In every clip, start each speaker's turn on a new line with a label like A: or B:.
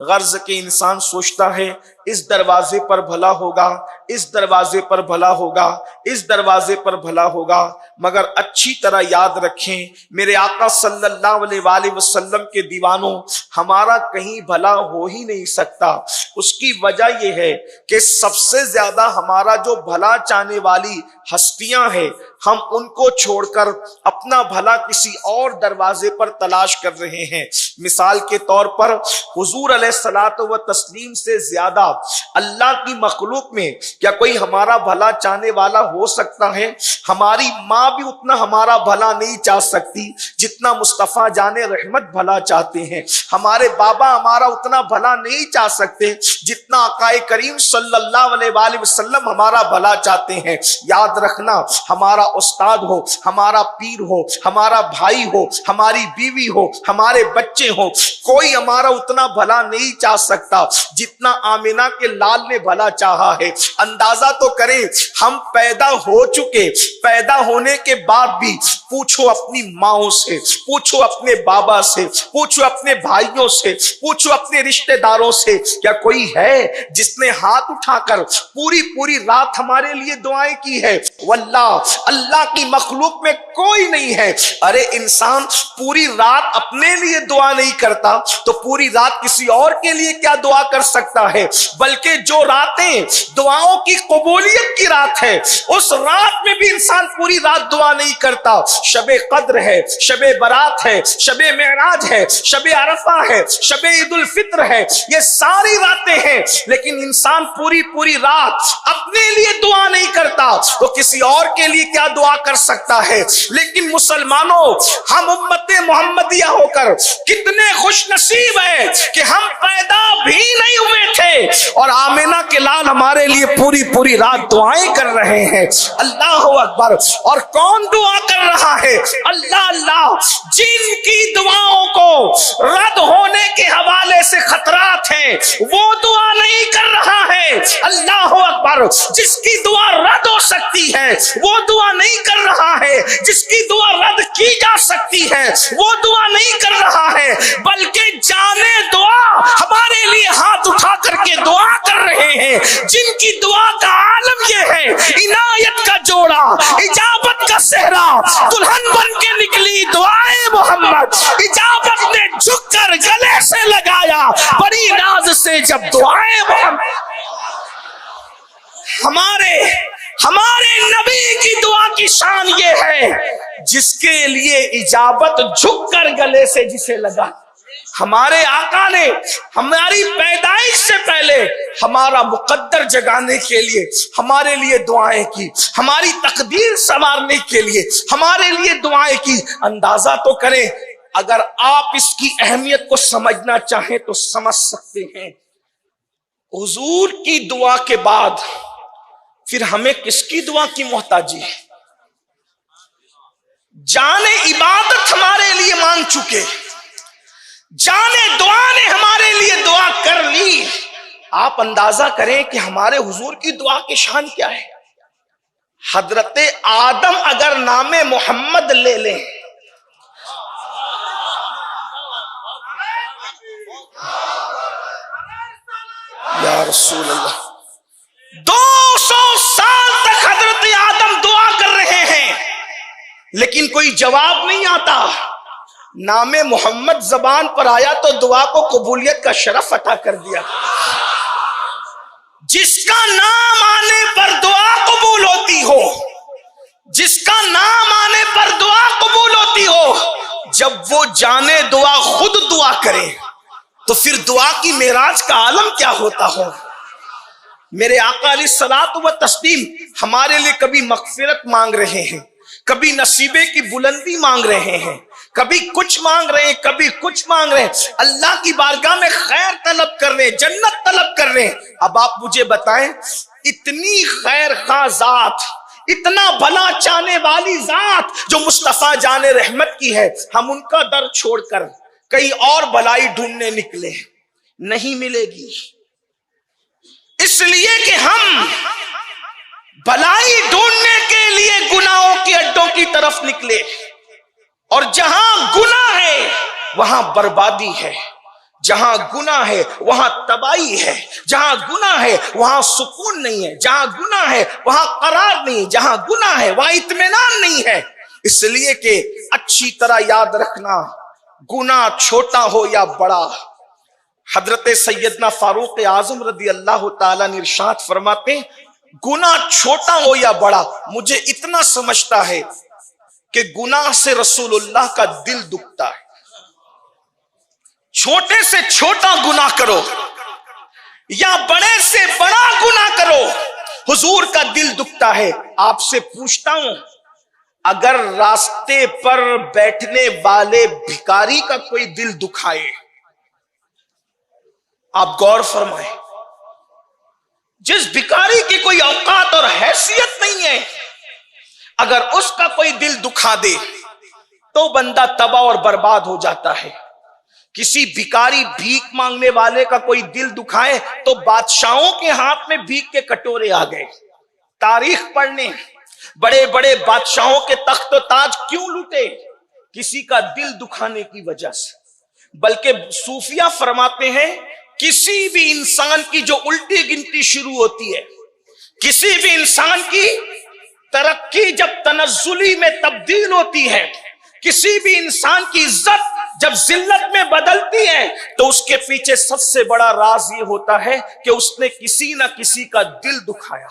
A: गर्ज के इंसान सोचता है इस दरवाजे पर भला होगा, इस दरवाजे पर भला होगा, इस दरवाजे पर भला होगा, मगर अच्छी तरह याद रखें मेरे आका सल्लल्लाहु अलैहि वसल्लम के दीवानों, हमारा कहीं भला हो ही नहीं सकता। उसकी वजह यह है कि सबसे ज्यादा हमारा जो भला चाहने वाली हस्तियां हैं, हम उनको छोड़कर अपना भला किसी और दरवाजे पर तलाश कर रहे हैं। मिसाल के तौर पर हुजूर अलैहिस्सलातु व तस्लीम से ज्यादा अल्लाह की मखलूक में क्या कोई हमारा भला चाहने वाला हो सकता है? हमारी माँ भी उतना हमारा भला नहीं चाह सकती जितना मुस्तफा जाने रहमत भला चाहते हैं। हमारे बाबा हमारा उतना भला नहीं चाह सकते जितना आकाए करीम सल्लल्लाहु अलैहि वसल्लम हमारा भला चाहते हैं। याद रखना, हमारा उस्ताद हो, हमारा पीर हो, हमारा भाई हो, हमारी बीवी हो, हमारे बच्चे हो, कोई हमारा उतना भला नहीं चाह सकता जितना आमिना के लाल ने भला चाहा है। अंदाजा तो करें, हम पैदा हो चुके, पैदा होने के बाद भी पूछो अपनी माओ से, पूछो अपने बाबा से, पूछो अपने भाइयों से, पूछो अपने रिश्तेदारों से, क्या कोई है जिसने हाथ उठाकर पूरी पूरी रात हमारे लिए दुआएं की है? वल्लाह अल्लाह की मखलूक में कोई नहीं है। अरे इंसान पूरी रात अपने लिए दुआ नहीं करता तो पूरी रात किसी और के लिए क्या दुआ कर सकता है? बल्कि जो रातें दुआओं की कबूलियत की रात है, उस रात में भी इंसान पूरी रात दुआ नहीं करता। शबे कद्र है, शबे बरात है, शबे मेराज है, शबे अरफा है, शबे ईद उल फित्र है, ये सारी रातें हैं, लेकिन इंसान पूरी पूरी रात अपने लिए दुआ नहीं करता तो किसी और के लिए क्या दुआ कर सकता है? लेकिन मुसलमानों, हम उम्मते मोहम्मदिया होकर कितने खुश नसीब है कि हम पैदा भी नहीं हुए थे और आमिना के लाल हमारे लिए पूरी पूरी रात दुआएं कर रहे हैं। अल्लाह अकबर। और कौन दुआ कर रहा है? अल्लाह अल्लाह। जिनकी दुआओं को रद्द होने के हवाले से खतरात हैं, वो दुआ नहीं कर रहा है। अल्लाह अकबर। जिसकी दुआ रद्द हो सकती है वो दुआ नहीं कर रहा है, जिसकी दुआ रद्द की जा सकती है वो दुआ नहीं कर रहा है, बल्कि जाने दुआ हमारे लिए हाथ उठा करके दुआ कर रहे हैं। जिनकी दुआ का आलम यह है, इनायत का जोड़ा, इजाबत का सेहरा, दुल्हन बन के निकली दुआए मोहम्मद, इजाबत ने झुककर गले से लगाया बड़ी नाज से जब दुआए मोहम्मद। हमारे नबी की दुआ की शान ये है जिसके लिए इजाबत झुककर गले से जिसे लगा। हमारे आका ने हमारी पैदाइश से पहले हमारा मुकद्दर जगाने के लिए हमारे लिए दुआएं की, हमारी तकदीर संवारने के लिए हमारे लिए दुआएं की। अंदाजा तो करें, अगर आप इसकी अहमियत को समझना चाहें तो समझ सकते हैं। हुजूर की दुआ के बाद फिर हमें किसकी दुआ की मोहताजी है? जाने इबादत हमारे लिए मांग चुके, जाने दुआ ने हमारे लिए दुआ कर ली। आप अंदाजा करें कि हमारे हुजूर की दुआ की शान क्या है। हजरते आदम अगर नामे मोहम्मद ले लें, या रसूल अल्लाह, 200 साल तक हजरत आदम दुआ कर रहे हैं लेकिन कोई जवाब नहीं आता। नामे मोहम्मद जबान पर आया तो दुआ को कबूलियत का शरफ अता कर दिया। जिसका नाम आने पर दुआ कबूल होती हो, जिसका नाम आने पर दुआ कबूल होती हो, जब वो जाने दुआ खुद दुआ करे तो फिर दुआ की मेराज का आलम क्या होता हो। मेरे आका अलैहिस्सलातु व तस्लीम हमारे लिए कभी मगफिरत मांग रहे हैं, कभी नसीबे की बुलंदी मांग रहे हैं, कभी कुछ मांग रहे हैं, कभी कुछ मांग रहे हैं, अल्लाह की बारगाह में खैर तलब कर रहे हैं, जन्नत तलब कर रहे हैं। अब आप मुझे बताएं, इतनी खैर खा जात, इतना भला चाहने वाली जात जो मुस्तफा जाने रहमत की है, हम उनका दर छोड़कर कहीं और भलाई ढूंढने निकले, नहीं मिलेगी। इसलिए कि हम भलाई ढूंढने के लिए गुनाहों के अड्डों की तरफ निकले, और जहां गुनाह है वहां बर्बादी है, जहां गुनाह है वहां तबाही है, जहां गुनाह है वहां सुकून नहीं है, जहां गुनाह है वहां करार नहीं, जहां गुनाह है वहां इत्मीनान नहीं है। इसलिए कि अच्छी तरह याद रखना, गुनाह छोटा हो या बड़ा, हजरत सैयदना फारूक आजम रदी अल्लाह ताला ने इरशाद फरमाते, गुनाह छोटा हो या बड़ा, मुझे इतना समझता है कि गुनाह से रसूलुल्लाह का दिल दुखता है। छोटे से छोटा गुनाह करो या बड़े से बड़ा गुनाह करो, हुजूर का दिल दुखता है। आपसे पूछता हूं, अगर रास्ते पर बैठने वाले भिखारी का कोई दिल दुखाए, आप गौर फरमाएं, जिस भिखारी की कोई औकात और हैसियत नहीं है, अगर उसका कोई दिल दुखा दे तो बंदा तबाह और बर्बाद हो जाता है। किसी भिखारी भीख मांगने वाले का कोई दिल दुखाए तो बादशाहों के हाथ में भीख के कटोरे आ गए। तारीख पढ़ने, बड़े बड़े बादशाहों के तख्त ताज क्यों लूटे? किसी का दिल दुखाने की वजह से। बल्कि सूफिया फरमाते हैं, किसी भी इंसान की जो उल्टी गिनती शुरू होती है, किसी भी इंसान की तरक्की जब तनज़्ज़ुली में तब्दील होती है, किसी भी इंसान की इज्जत जब जिल्लत में बदलती है, तो उसके पीछे सबसे बड़ा राज ये होता है कि उसने किसी ना किसी का दिल दुखाया।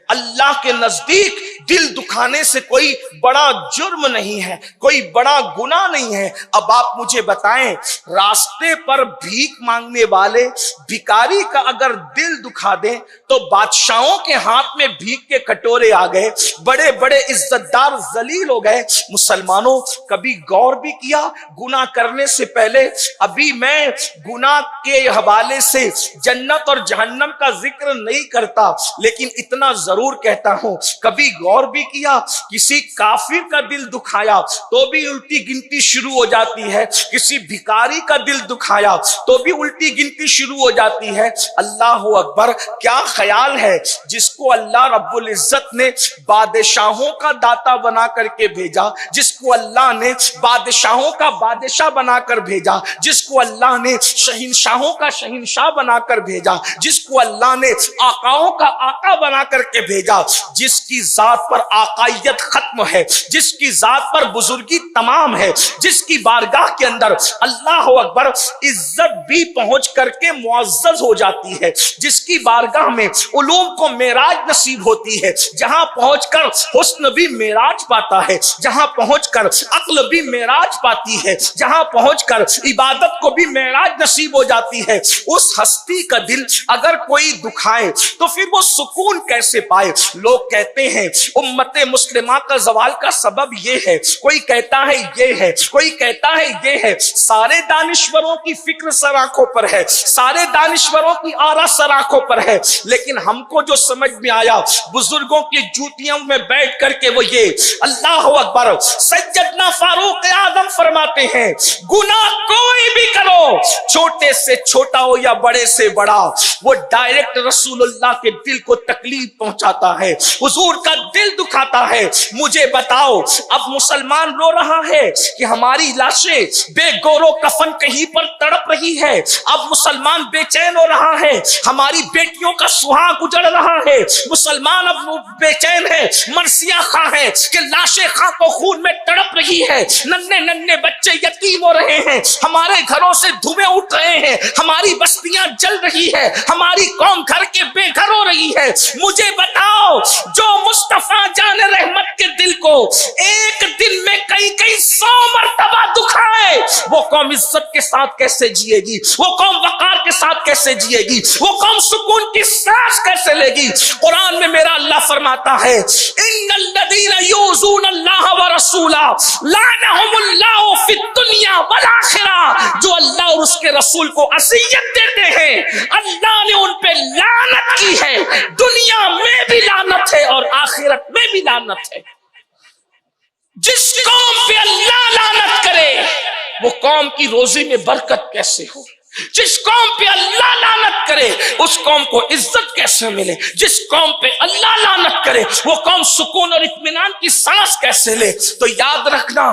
A: अल्लाह के नजदीक दिल दुखाने से कोई बड़ा जुर्म नहीं है, कोई बड़ा गुनाह नहीं है। अब आप मुझे बताएं, रास्ते पर भीख मांगने वाले भिखारी का अगर दिल दुखा दें तो बादशाहों के हाथ में भीख के कटोरे आ गए, बड़े बड़े इज्जतदार जलील हो गए। मुसलमानों, कभी गौर भी किया, गुनाह करने से पहले, अभी मैं गुनाह के हवाले से जन्नत और जहन्नम का जिक्र नहीं करता, लेकिन इतना जरूर कहता हूं, कभी गौर भी किया, किसी काफिर का दिल दुखाया तो भी उल्टी गिनती शुरू हो जाती है, किसी भिखारी का दिल दुखाया तो भी उल्टी गिनती शुरू हो जाती है। अल्लाह अकबर, क्या ख्याल है, जिसको अल्लाह रब्बुल इज्जत ने बादशाहों का दाता बना करके भेजा, जिसको अल्लाह ने बादशाहों का बादशाह बनाकर भेजा, जिसको अल्लाह ने शहीनशाहों का शहीनशाह बनाकर भेजा, जिसको अल्लाह ने आकाओं का आका बना करके भेजा, जिसकी जात पर आकायत खत्म है, जिसकी जात पर बुजुर्गी तमाम है, जिसकी बारगाह के अंदर अल्लाह अकबर इज्जत भी पहुंच करके मुअज्जज हो जाती है, जिसकी बारगाह में उलूम को मेराज नसीब होती है, जहां पहुंचकर हुस्न भी मेराज पाता है, जहां पहुंचकर अक्ल भी मेराज पाती है, जहां पहुंचकर इबादत को भी मेराज नसीब हो जाती है। उस हस्ती का दिल अगर कोई दुखाए तो फिर वो सुकून कैसे पाए? लोग कहते हैं उम्मते मुस्लिमा का जवाल का सबब ये है, कोई कहता है ये है, कोई कहता है ये है। सारे दानिश्वरों की फिक्र सर आंखों पर है, सारे दानिश्वरों की आरा सर आंखों पर है, लेकिन हमको जो समझ में आया, बुजुर्गों की जूतियों में बैठ करके वो ये, अल्लाह अकबर, सैयदना फारूक आजम फरमाते हैं, गुनाह कोई भी करो, छोटे से छोटा हो या बड़े से बड़ा, वो डायरेक्ट रसूलुल्लाह के दिल को तकलीफ पहुंचाता है, हुजूर का दिल दुखाता है। मुझे बताओ, अब मुसलमान रो रहा है कि हमारी लाशें बेगौरो कफन कहीं पर तड़प रही है, अब मुसलमान बेचैन हो रहा है, हमारी बेटियों का सुहाग उजड़ रहा है, मुसलमान अब बेचैन है, मरसिया खां है कि लाशें खां को खून में तड़प रही है, नन्हे नन्हे बच्चे यतीम हो रहे हैं, हमारे घरों से धुएं उठ रहे हैं, हमारी बस्तियां जल रही है, हमारी कौम घर के बेघर हो रही है। मुझे बताओ, जो मुस्तफा जान रहमत के दिल को एक दिन में कई कई 100 मरतबा दुखाए, वो कौम इज्जत के साथ कैसे जिएगी? वो कौम वकार के साथ कैसे जिएगी? वो कौम सुकून की सांस कैसे लेगी? कुरान में मेरा अल्लाह फरमाता है, इन्नल्लज़ीना यूज़ून अल्लाह व रसूला लानहुमुल्लाहु फिद दुनिया वल आखिरा, जो अल्लाह और उसके रसूल को अज़ियत देते हैं, अल्लाह ने उन पे लानत की है, दुनिया में भी लानत है और आखिरत में भी लानत है। जिस कौम पे अल्लाह लानत करे वो कौम की रोजी में बरकत कैसे हो? जिस कौम पे अल्लाह लानत करे करे उस कौम को इज्जत कैसे मिले, जिस कौम पे अल्लाह लानत करे वो कौम सुकून और इत्मीनान की सांस कैसे ले। तो याद रखना,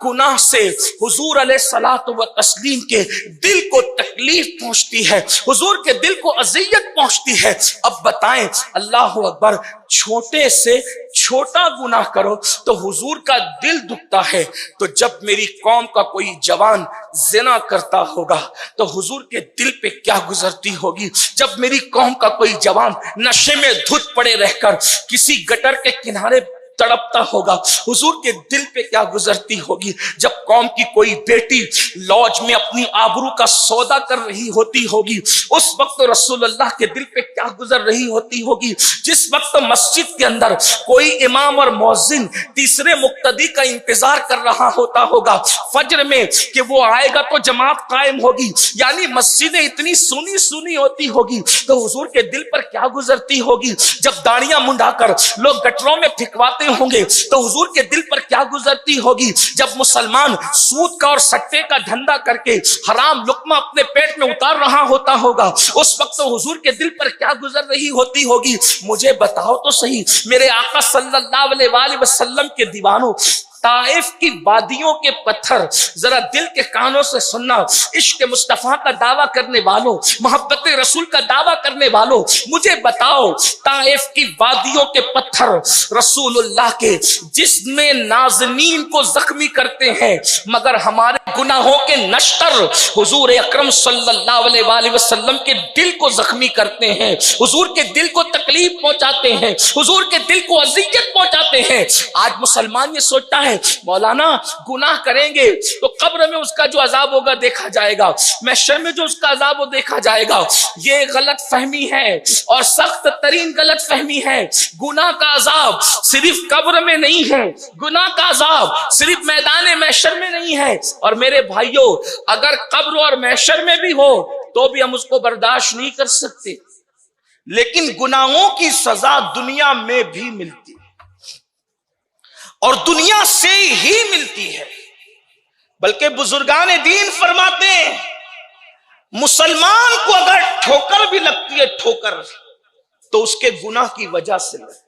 A: गुनाह से हुजूर अलैहिस्सलातु व तस्लीम के दिल को तकलीफ पहुंचती है, हुजूर के दिल को अज़ियत पहुंचती है। अब बताएं, अल्लाह अकबर, छोटे से छोटा गुनाह करो तो हुजूर का दिल दुखता है। तो जब मेरी कौम का कोई जवान जिना करता होगा तो हुजूर के दिल पे क्या गुजरती होगी। जब मेरी कौम का कोई जवान नशे में धुत पड़े रहकर किसी गटर के किनारे तड़पता होगा, हुजूर के दिल पे क्या गुजरती होगी। जब कौम की कोई बेटी लॉज में अपनी आबरू का सौदा कर रही होती होगी, उस वक्त रसूलुल्लाह के दिल पे क्या गुजर रही होती होगी। जिस वक्त मस्जिद के अंदर कोई इमाम और मुअज्जिन तीसरे मुक्तदी का इंतजार कर रहा होता होगा फज्र में कि वो आएगा तो जमात कायम होगी, यानी मस्जिदें इतनी सुनी सुनी होती होगी, तो हुजूर के दिल पर क्या गुजरती होगी। जब दाढ़ियां मुंडाकर लोग गटरों में फिकवाते होंगे तो हुजूर के दिल पर क्या गुजरती होगी। जब मुसलमान सूद का और सट्टे का धंधा करके हराम लुक्मा अपने पेट में उतार रहा होता होगा, उस वक्त तो हुजूर के दिल पर क्या गुजर रही होती होगी। मुझे बताओ तो सही, मेरे आका सल्लल्लाहु अलैहि वसल्लम के दीवानों, ताइफ की वादियों के पत्थर, जरा दिल के कानों से सुनना। इश्क मुस्तफा का दावा करने वालों, मोहब्बत रसूल का दावा करने वालों, मुझे बताओ, ताइफ की वादियों के पत्थर रसूलुल्लाह के जिसमें नाज़नीन को जख्मी करते हैं, मगर हमारे गुनाहों के नश्तर हुजूर अकरम सल्लल्लाहु अलैहि वसल्लम के दिल को जख्मी करते हैं, हुजूर के दिल को तकलीफ पहुंचाते हैं, हुजूर के दिल को अज़ियत पहुंचाते हैं। आज मुसलमान ये सोचता है मौलाना गुनाह करेंगे तो कब्र में उसका जो अजाब होगा देखा जाएगा, महशर में जो उसका अजाब हो देखा जाएगा। ये गलत फहमी है और सख्त तरीन गलत फहमी है। गुनाह का अजाब सिर्फ कब्र में नहीं है, गुनाह का अजाब सिर्फ मैदान महशर में नहीं है। और मेरे भाइयों, अगर कब्र और महशर में भी हो तो भी हम उसको बर्दाश्त नहीं कर सकते, लेकिन गुनाहों की सजा दुनिया में भी मिलती है और दुनिया से ही मिलती है। बल्कि बुजुर्गान दीन फरमाते हैं, मुसलमान को अगर ठोकर भी लगती है, ठोकर तो उसके गुनाह की वजह से लगती है।